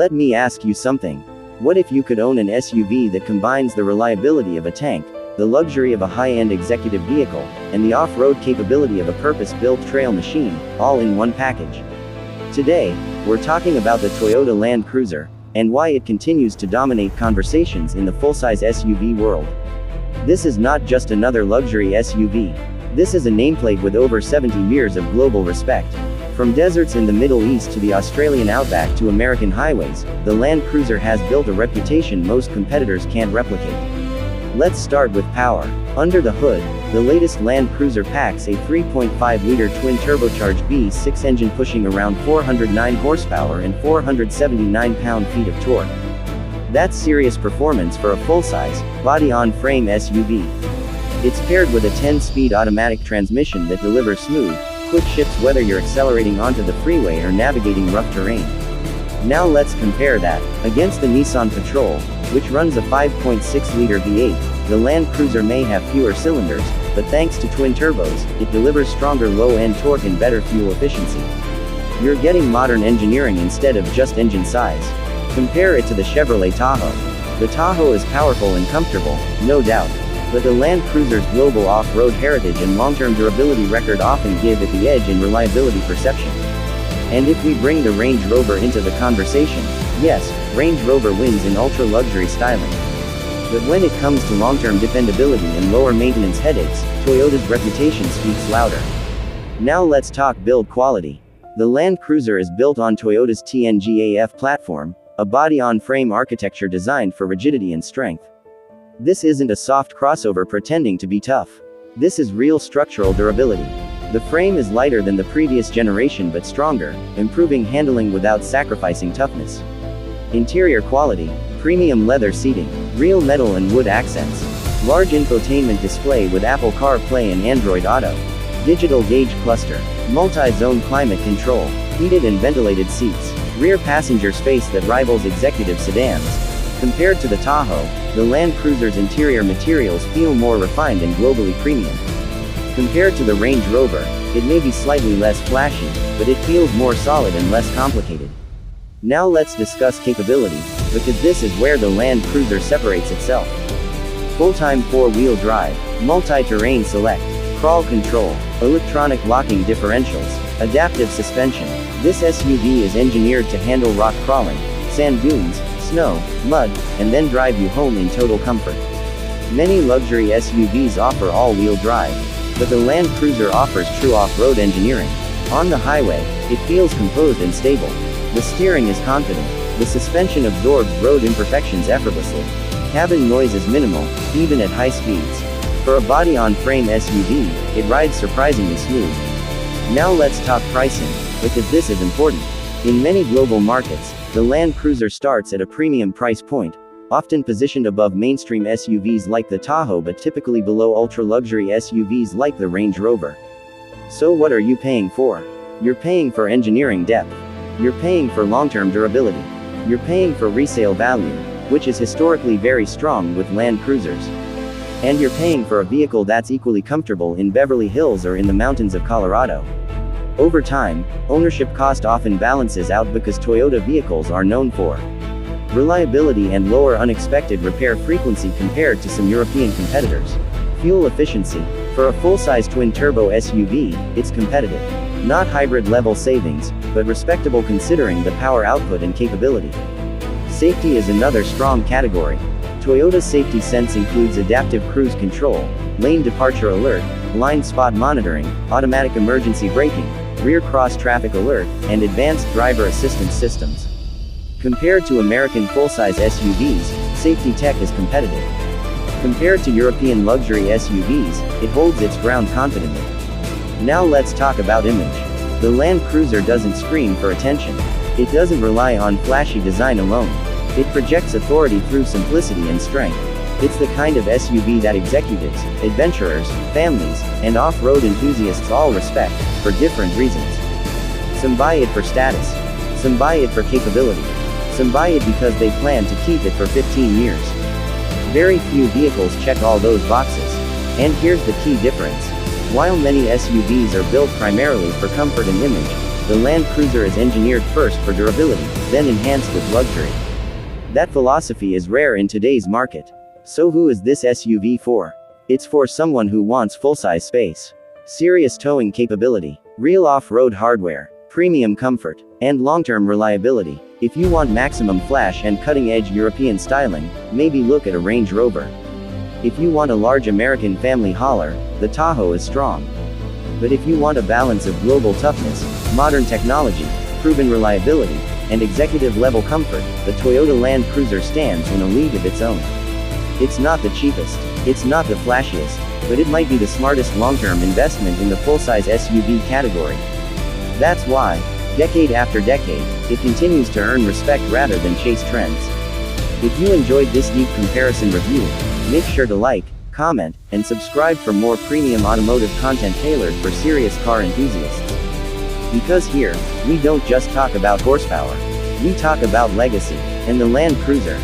Let me ask you something. What if you could own an SUV that combines the reliability of a tank, the luxury of a high-end executive vehicle, and the off-road capability of a purpose-built trail machine, all in one package? Today, we're talking about the Toyota Land Cruiser, and why it continues to dominate conversations in the full-size SUV world. This is not just another luxury SUV. This is a nameplate with over 70 years of global respect. From deserts in the Middle East to the Australian outback to American highways, the Land Cruiser has built a reputation most competitors can't replicate. Let's start with power. Under the hood, the latest Land Cruiser packs a 3.5-liter twin-turbocharged V6 engine pushing around 409 horsepower and 479 pound-feet of torque. That's serious performance for a full-size, body-on-frame SUV. It's paired with a 10-speed automatic transmission that delivers smooth, quick shifts whether you're accelerating onto the freeway or navigating rough terrain. Now let's compare that against the Nissan Patrol, which runs a 5.6-liter V8. The Land Cruiser may have fewer cylinders, but thanks to twin turbos, it delivers stronger low-end torque and better fuel efficiency. You're getting modern engineering instead of just engine size. Compare it to the Chevrolet Tahoe. The Tahoe is powerful and comfortable, no doubt, but the Land Cruiser's global off-road heritage and long-term durability record often give it the edge in reliability perception. And if we bring the Range Rover into the conversation, yes, Range Rover wins in ultra-luxury styling. But when it comes to long-term dependability and lower maintenance headaches, Toyota's reputation speaks louder. Now let's talk build quality. The Land Cruiser is built on Toyota's TNGA-F platform, a body-on-frame architecture designed for rigidity and strength. This isn't a soft crossover pretending to be tough. This is real structural durability. The frame is lighter than the previous generation but stronger, improving handling without sacrificing toughness. Interior quality, premium leather seating, real metal and wood accents, large infotainment display with Apple CarPlay and Android Auto, digital gauge cluster, multi-zone climate control, heated and ventilated seats, rear passenger space that rivals executive sedans. Compared to the Tahoe, the Land Cruiser's interior materials feel more refined and globally premium. Compared to the Range Rover, it may be slightly less flashy, but it feels more solid and less complicated. Now let's discuss capability, because this is where the Land Cruiser separates itself. Full-time four-wheel drive, multi-terrain select, crawl control, electronic locking differentials, adaptive suspension. This SUV is engineered to handle rock crawling, sand dunes, snow, mud, and then drive you home in total comfort. Many luxury SUVs offer all-wheel drive, but the Land Cruiser offers true off-road engineering. On the highway, it feels composed and stable. The steering is confident. The suspension absorbs road imperfections effortlessly. Cabin noise is minimal, even at high speeds. For a body-on-frame SUV, it rides surprisingly smooth. Now let's talk pricing, because this is important. In many global markets, the Land Cruiser starts at a premium price point, often positioned above mainstream SUVs like the Tahoe but typically below ultra-luxury SUVs like the Range Rover. So what are you paying for? You're paying for engineering depth. You're paying for long-term durability. You're paying for resale value, which is historically very strong with Land Cruisers. And you're paying for a vehicle that's equally comfortable in Beverly Hills or in the mountains of Colorado. Over time, ownership cost often balances out because Toyota vehicles are known for reliability and lower unexpected repair frequency compared to some European competitors. Fuel efficiency. For a full-size twin-turbo SUV, it's competitive. Not hybrid-level savings, but respectable considering the power output and capability. Safety is another strong category. Toyota's safety sense includes adaptive cruise control, lane departure alert, blind spot monitoring, automatic emergency braking, rear cross-traffic alert, and advanced driver assistance systems. Compared to American full-size SUVs, safety tech is competitive. Compared to European luxury SUVs, it holds its ground confidently. Now let's talk about image. The Land Cruiser doesn't scream for attention. It doesn't rely on flashy design alone. It projects authority through simplicity and strength. It's the kind of SUV that executives, adventurers, families, and off-road enthusiasts all respect, for different reasons. Some buy it for status. Some buy it for capability. Some buy it because they plan to keep it for 15 years. Very few vehicles check all those boxes. And here's the key difference. While many SUVs are built primarily for comfort and image, The Land Cruiser is engineered first for durability, then enhanced with luxury. That philosophy is rare in today's market. So who is this SUV for? It's for someone who wants full-size space, serious towing capability, real off-road hardware, premium comfort, and long-term reliability. If you want maximum flash and cutting-edge European styling, maybe look at a Range Rover. If you want a large American family hauler, the Tahoe is strong. But if you want a balance of global toughness, modern technology, proven reliability, and executive-level comfort, the Toyota Land Cruiser stands in a league of its own. It's not the cheapest, it's not the flashiest, but it might be the smartest long-term investment in the full-size SUV category. That's why, decade after decade, it continues to earn respect rather than chase trends. If you enjoyed this deep comparison review, make sure to like, comment, and subscribe for more premium automotive content tailored for serious car enthusiasts. Because here, we don't just talk about horsepower, we talk about legacy, and the Land Cruiser.